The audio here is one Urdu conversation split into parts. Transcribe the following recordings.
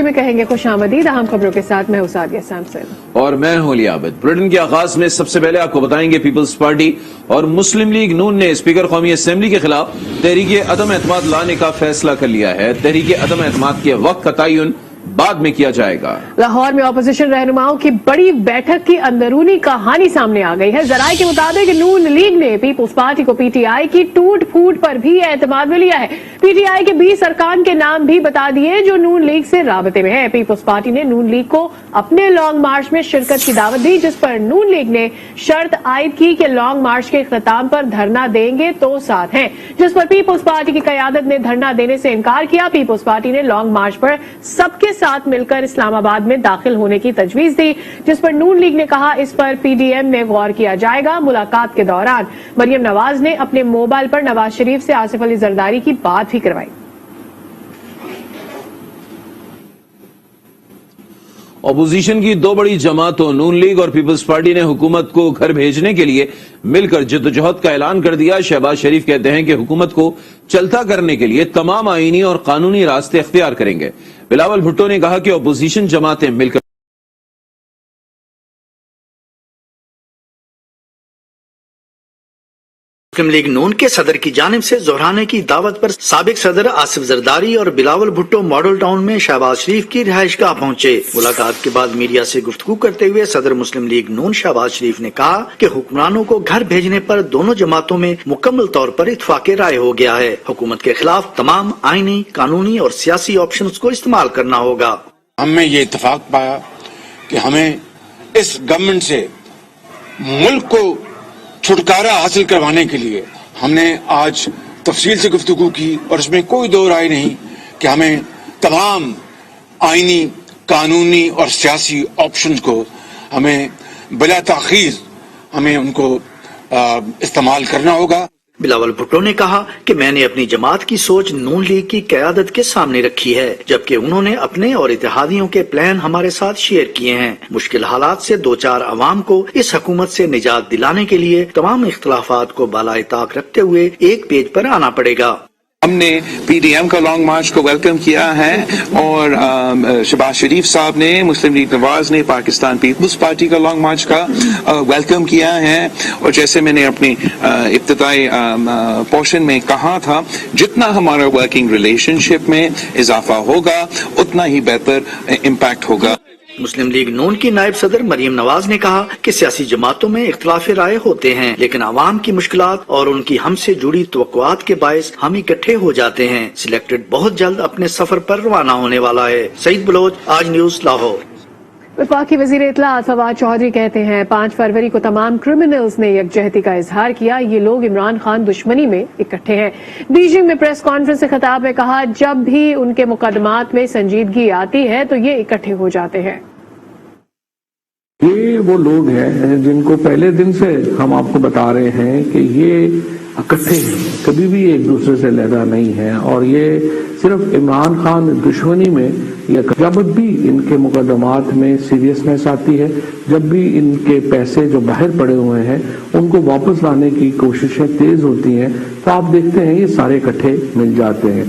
میں کہیں گے خوش آمدید اہم خبروں کے ساتھ میں اسادیہ سیمسن اور میں ہوں علی عابد۔ بریٹن کے آغاز میں سب سے پہلے آپ کو بتائیں گے پیپلز پارٹی اور مسلم لیگ نون نے اسپیکر قومی اسمبلی کے خلاف تحریک عدم اعتماد لانے کا فیصلہ کر لیا ہے۔ تحریک عدم اعتماد کے وقت کا تعین بعد میں کیا جائے گا۔ لاہور میں اپوزیشن رہنماؤں کی بڑی بیٹھک کی اندرونی کہانی سامنے آ گئی ہے۔ ذرائع کے مطابق نون لیگ نے پیپلز پارٹی کو پی ٹی آئی کی ٹوٹ پھوٹ پر بھی اعتماد میں لیا ہے۔ پی ٹی آئی کے 20 ارکان کے نام بھی بتا دیے جو نون لیگ سے رابطے میں ہیں۔ پیپلز پارٹی نے نون لیگ کو اپنے لانگ مارچ میں شرکت کی دعوت دی، جس پر نون لیگ نے شرط عائد کی کہ لانگ مارچ کے اختتام پر دھرنا دیں گے تو ساتھ ہیں، جس پر پیپلز پارٹی کی قیادت نے دھرنا دینے سے انکار کیا۔ پیپلز پارٹی نے لانگ مارچ پر سب کے ساتھ مل کر اسلام آباد میں داخل ہونے کی تجویز دی، جس پر نون لیگ نے کہا اس پر پی ڈی ایم میں غور کیا جائے گا۔ ملاقات کے دوران مریم نواز نے اپنے موبائل پر نواز شریف سے آصف علی زرداری کی بات بھی کروائی۔ اپوزیشن کی دو بڑی جماعتوں نون لیگ اور پیپلز پارٹی نے حکومت کو گھر بھیجنے کے لیے مل کر جدوجہد کا اعلان کر دیا۔ شہباز شریف کہتے ہیں کہ حکومت کو چلتا کرنے کے لیے تمام آئینی اور قانونی راستے اختیار کریں گے۔ بلاول بھٹو نے کہا کہ اپوزیشن جماعتیں مل کر مسلم لیگ نون کے صدر کی جانب سے زہرانے کی دعوت پر سابق صدر آصف زرداری اور بلاول بھٹو ماڈل ٹاؤن میں شہباز شریف کی رہائش گاہ پہنچے۔ ملاقات کے بعد میڈیا سے گفتگو کرتے ہوئے صدر مسلم لیگ نون شہباز شریف نے کہا کہ حکمرانوں کو گھر بھیجنے پر دونوں جماعتوں میں مکمل طور پر اتفاق رائے ہو گیا ہے۔ حکومت کے خلاف تمام آئینی، قانونی اور سیاسی آپشنز کو استعمال کرنا ہوگا۔ ہم نے یہ اتفاق پایا کہ ہمیں اس گورنمنٹ سے ملک کو چھٹکارا حاصل کروانے کے لیے ہم نے آج تفصیل سے گفتگو کی، اور اس میں کوئی دو رائے نہیں کہ ہمیں تمام آئینی، قانونی اور سیاسی آپشنز کو ہمیں بلا تاخیر ہمیں ان کو استعمال کرنا ہوگا۔ بلاول بھٹو نے کہا کہ میں نے اپنی جماعت کی سوچ نون لیگ کی قیادت کے سامنے رکھی ہے، جبکہ انہوں نے اپنے اور اتحادیوں کے پلان ہمارے ساتھ شیئر کیے ہیں۔ مشکل حالات سے دو چار عوام کو اس حکومت سے نجات دلانے کے لیے تمام اختلافات کو بالائے طاق رکھتے ہوئے ایک پیج پر آنا پڑے گا۔ ہم نے پی ڈی ایم کا لانگ مارچ کو ویلکم کیا ہے، اور شہباز شریف صاحب نے، مسلم لیگ نواز نے پاکستان پیپلز پارٹی کا لانگ مارچ کا ویلکم کیا ہے۔ اور جیسے میں نے اپنی ابتدائی پورشن میں کہا تھا، جتنا ہمارا ورکنگ ریلیشن شپ میں اضافہ ہوگا اتنا ہی بہتر امپیکٹ ہوگا۔ مسلم لیگ نون کی نائب صدر مریم نواز نے کہا کہ سیاسی جماعتوں میں اختلاف رائے ہوتے ہیں، لیکن عوام کی مشکلات اور ان کی ہم سے جڑی توقعات کے باعث ہم اکٹھے ہو جاتے ہیں۔ سلیکٹڈ بہت جلد اپنے سفر پر روانہ ہونے والا ہے۔ سعید بلوچ، آج نیوز، لاہور۔ وفاقی وزیر اطلاعات فواد چودھری کہتے ہیں 5 فروری کو تمام کرمنلز نے یکجہتی کا اظہار کیا، یہ لوگ عمران خان دشمنی میں اکٹھے ہیں۔ بیجنگ میں پریس کانفرنس سے خطاب میں کہا جب بھی ان کے مقدمات میں سنجیدگی آتی ہے تو یہ اکٹھے ہو جاتے ہیں۔ یہ وہ لوگ ہیں جن کو پہلے دن سے ہم آپ کو بتا رہے ہیں کہ یہ اکٹھے ہیں، کبھی بھی ایک دوسرے سے علیحدہ نہیں ہیں، اور یہ صرف عمران خان دشمنی میں یا جب بھی ان کے مقدمات میں سیریسنس آتی ہے، جب بھی ان کے پیسے جو باہر پڑے ہوئے ہیں ان کو واپس لانے کی کوششیں تیز ہوتی ہیں، تو آپ دیکھتے ہیں یہ سارے اکٹھے مل جاتے ہیں۔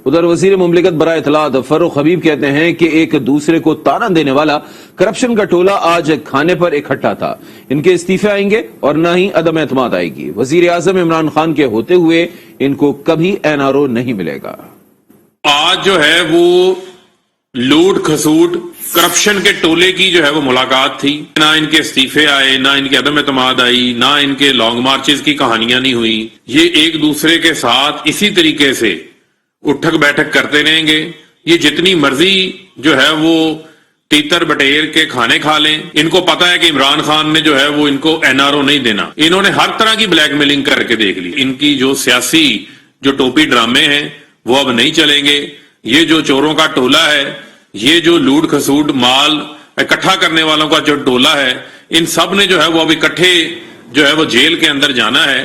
ادھر وزیر مملکت برائے اطلاعات فروخ حبیب کہتے ہیں کہ ایک دوسرے کو تانا دینے والا کرپشن کا ٹولہ آج کھانے پر اکٹھا تھا، ان کے استعفے آئیں گے اور نہ ہی عدم اعتماد آئے گی۔ وزیر اعظم عمران خان کے ہوتے ہوئے ان کو کبھی این آر او نہیں ملے گا۔ آج جو ہے وہ لوٹ کھسوٹ کرپشن کے ٹولے کی جو ہے وہ ملاقات تھی، نہ ان کے استعفے آئے، نہ ان کے عدم اعتماد آئی، نہ ان کے لانگ مارچز کی کہانیاں نہیں ہوئی۔ یہ ایک دوسرے کے ساتھ اسی طریقے سے اٹھک بیٹھک کرتے رہیں گے۔ یہ جتنی مرضی جو ہے وہ تیتر بٹیر کے کھانے کھا لیں، ان کو پتا ہے کہ عمران خان نے جو ہے وہ ان کو این آر او نہیں دینا۔ انہوں نے ہر طرح کی بلیک میلنگ کر کے دیکھ لی۔ ان کی جو سیاسی جو ٹوپی ڈرامے ہیں وہ اب نہیں چلیں گے۔ یہ جو چوروں کا ٹولہ ہے، یہ جو لوٹ کھسوٹ مال اکٹھا کرنے والوں کا جو ٹولہ ہے، ان سب نے جو ہے وہ اب اکٹھے جو ہے وہ جیل کے اندر جانا ہے۔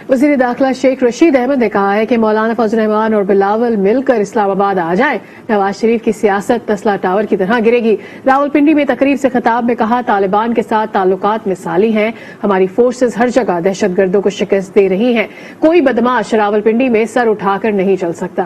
وزیر داخلہ شیخ رشید احمد نے کہا ہے کہ مولانا فضل الرحمان اور بلاول مل کر اسلام آباد آ جائیں، نواز شریف کی سیاست تسلا ٹاور کی طرح گرے گی۔ راولپنڈی میں تقریب سے خطاب میں کہا طالبان کے ساتھ تعلقات مثالی ہیں، ہماری فورسز ہر جگہ دہشت گردوں کو شکست دے رہی ہیں، کوئی بدماش راولپنڈی میں سر اٹھا کر نہیں چل سکتا۔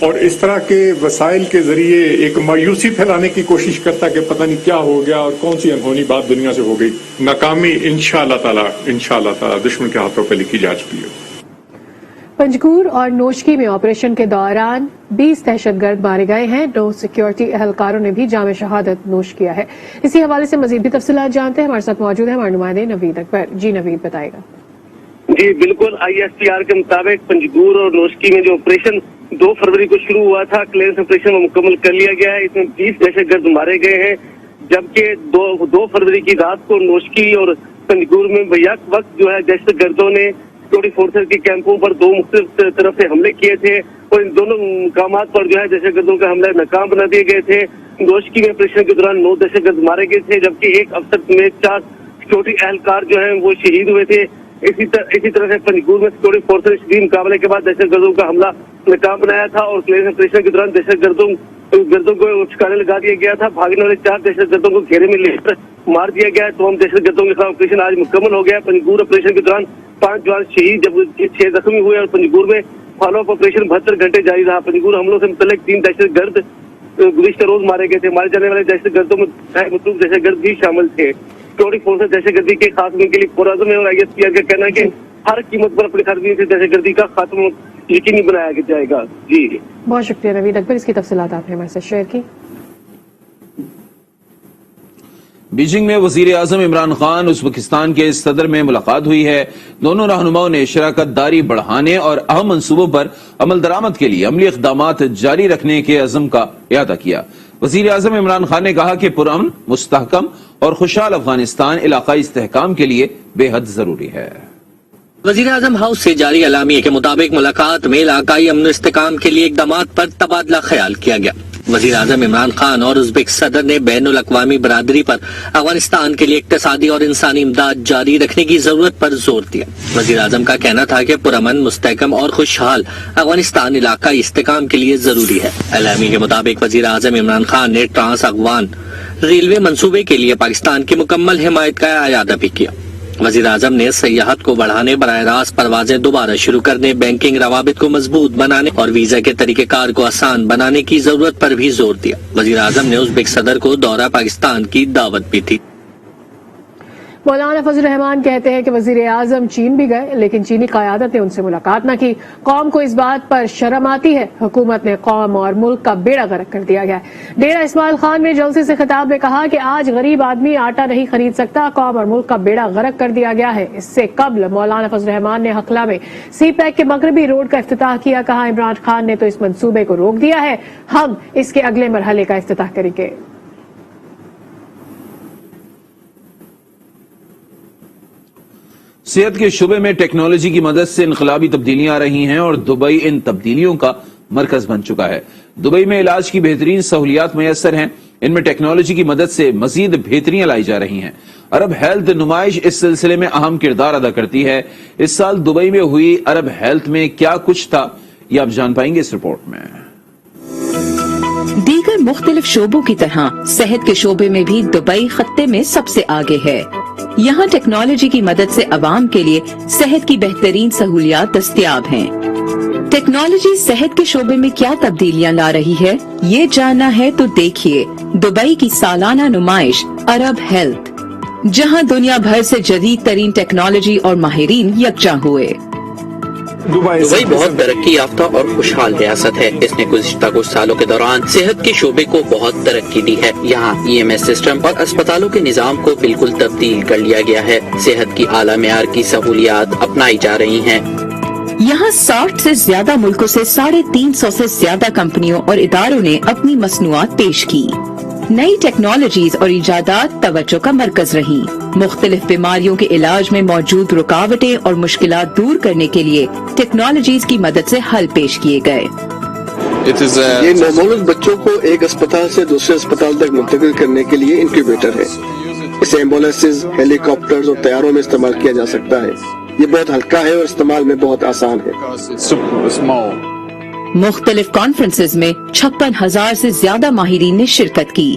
اور اس طرح کے وسائل کے ذریعے ایک مایوسی پھیلانے کی کوشش کرتا کہ پتہ نہیں کیا ہو گیا اور کون سی انہونی بات دنیا سے ہو گئی. ناکامی انشاءاللہ تعالی دشمن کے ہاتھوں پہ لکھی جا چکی ہے. پنجگور اور نوشکی میں آپریشن کے دوران 20 دہشت گرد مارے گئے ہیں. 9 سیکیورٹی اہلکاروں نے بھی جام شہادت نوش کیا ہے. اسی حوالے سے مزید بھی تفصیلات جانتے ہیں. ہمارے ساتھ موجود ہے ہمارے نمائندے نوید اکبر. جی نوید بتائے گا. جی بالکل, ISPR کے مطابق پنجگور اور نوشکی میں جو آپریشن 2 فروری کو شروع ہوا تھا, کلیئرنس آپریشن میں مکمل کر لیا گیا ہے. اس میں 20 دہشت گرد مارے گئے ہیں, جبکہ 2 فروری کی رات کو نوشکی اور پنجگور میں بیک وقت جو ہے دہشت گردوں نے سیکورٹی فورسز کے کیمپوں پر 2 مختلف طرف سے حملے کیے تھے اور ان دونوں مقامات پر جو ہے دہشت گردوں کا حملہ ناکام بنا دیے گئے تھے. نوشکی میں آپریشن کے دوران 9 دہشت گرد مارے گئے تھے, جبکہ ایک افسر سمیت 4 سیکورٹی اہلکار جو ہیں وہ شہید ہوئے تھے. اسی طرح سے پنجگور میں سیکورٹی فورسز نے شدید مقابلے کے بعد دہشت گردوں کا حملہ ناکام بنایا تھا اور کلیئرنس آپریشن کے دوران دہشت گردوں کو ٹھکانے لگا دیا گیا تھا. بھاگنے والے 4 دہشت گردوں کو گھیرے میں لے کر مار دیا گیا. تمام دہشت گردوں کے خلاف آپریشن آج مکمل ہو گیا. پنجگور آپریشن کے دوران 5 جوان شہید جبکہ 6 زخمی ہوئے اور پنجگور میں فالو اپ آپریشن 72 گھنٹے جاری رہا. پنجگور حملوں سے متعلق 3 دہشت گرد گزشتہ روز مارے گئے تھے. مارے جانے والے دہشت گردوں میں مطلوب دہشت گرد بھی شامل تھے. سیکورٹی فورسز دہشت گردی کے خاتمے کے لیے پرعزم ہے اور ISPR کا کہنا ہے کہ ہر قیمت پر اپنی خاتمے سے دہشت گردی کا خاتمہ یقینی بنایا جائے گا. جی بہت شکریہ نوید اکبر, اس کی تفصیلات آپ نے ہمارے ساتھ شیئر کی. بیجنگ میں وزیر اعظم عمران خان ازبکستان کے صدر میں ملاقات ہوئی ہے. دونوں رہنماؤں نے شراکت داری بڑھانے اور اہم منصوبوں پر عمل درآمد کے لیے عملی اقدامات جاری رکھنے کے عزم کا اعادہ کیا. وزیر اعظم عمران خان نے کہا کہ پرامن, مستحکم اور خوشحال افغانستان علاقائی استحکام کے لیے بے حد ضروری ہے. وزیر اعظم ہاؤس سے جاری اعلامیے کے مطابق ملاقات میں علاقائی امن و استحکام کے لیے اقدامات پر تبادلہ خیال کیا گیا. وزیر اعظم عمران خان اور ازبک صدر نے بین الاقوامی برادری پر افغانستان کے لیے اقتصادی اور انسانی امداد جاری رکھنے کی ضرورت پر زور دیا. وزیر اعظم کا کہنا تھا کہ پرامن, مستحکم اور خوشحال افغانستان علاقائی استحکام کے لیے ضروری ہے. اعلامیے کے مطابق وزیر اعظم عمران خان نے ٹرانس افغان ریلوے منصوبے کے لیے پاکستان کی مکمل حمایت کا اعادہ بھی کیا. وزیر اعظم نے سیاحت کو بڑھانے, براہ راست پروازیں دوبارہ شروع کرنے, بینکنگ روابط کو مضبوط بنانے اور ویزا کے طریقہ کار کو آسان بنانے کی ضرورت پر بھی زور دیا. وزیر اعظم نے ازبک صدر کو دورہ پاکستان کی دعوت بھی دی. مولانا فضل الرحمان کہتے ہیں کہ وزیر اعظم چین بھی گئے لیکن چینی قیادت نے ان سے ملاقات نہ کی. قوم کو اس بات پر شرم آتی ہے. حکومت نے قوم اور ملک کا بیڑا غرق کر دیا گیا ہے. ڈیرہ اسماعیل خان میں جلسے سے خطاب میں کہا کہ آج غریب آدمی آٹا نہیں خرید سکتا. قوم اور ملک کا بیڑا غرق کر دیا گیا ہے. اس سے قبل مولانا فضل الرحمان نے حقلہ میں سی پیک کے مغربی روڈ کا افتتاح کیا. کہا عمران خان نے تو اس منصوبے کو روک دیا ہے, ہم اس کے اگلے مرحلے کا افتتاح کریں گے. صحت کے شعبے میں ٹیکنالوجی کی مدد سے انقلابی تبدیلیاں آ رہی ہیں اور دبئی ان تبدیلیوں کا مرکز بن چکا ہے. دبئی میں علاج کی بہترین سہولیات میسر ہیں. ان میں ٹیکنالوجی کی مدد سے مزید بہتریاں لائی جا رہی ہیں. عرب ہیلتھ نمائش اس سلسلے میں اہم کردار ادا کرتی ہے. اس سال دبئی میں ہوئی عرب ہیلتھ میں کیا کچھ تھا, یہ آپ جان پائیں گے اس رپورٹ میں. دیگر مختلف شعبوں کی طرح صحت کے شعبے میں بھی دبئی خطے میں سب سے آگے ہے. یہاں ٹیکنالوجی کی مدد سے عوام کے لیے صحت کی بہترین سہولیات دستیاب ہیں. ٹیکنالوجی صحت کے شعبے میں کیا تبدیلیاں لا رہی ہے, یہ جاننا ہے تو دیکھیے دبئی کی سالانہ نمائش عرب ہیلتھ, جہاں دنیا بھر سے جدید ترین ٹیکنالوجی اور ماہرین یکجا ہوئے. دبئی بہت ترقی یافتہ اور خوشحال ریاست ہے. اس نے گزشتہ کچھ سالوں کے دوران صحت کے شعبے کو بہت ترقی دی ہے. یہاں EMS سسٹم اور اسپتالوں کے نظام کو بالکل تبدیل کر لیا گیا ہے. صحت کی اعلیٰ معیار کی سہولیات اپنائی جا رہی ہیں. یہاں 60 سے زیادہ ملکوں سے 350 سے زیادہ کمپنیوں اور اداروں نے اپنی مصنوعات پیش کی. نئی ٹیکنالوجیز اور ایجادات توجہ کا مرکز رہی. مختلف بیماریوں کے علاج میں موجود رکاوٹیں اور مشکلات دور کرنے کے لیے ٹیکنالوجیز کی مدد سے حل پیش کیے گئے. یہ نومولود بچوں کو ایک اسپتال سے دوسرے اسپتال تک منتقل کرنے کے لیے انکیوبیٹر ہے. اسے ایمبولینسز, ہیلی کاپٹرز اور طیاروں میں استعمال کیا جا سکتا ہے. یہ بہت ہلکا ہے اور استعمال میں بہت آسان ہے. مختلف کانفرنسز میں 56,000 سے زیادہ ماہرین نے شرکت کی.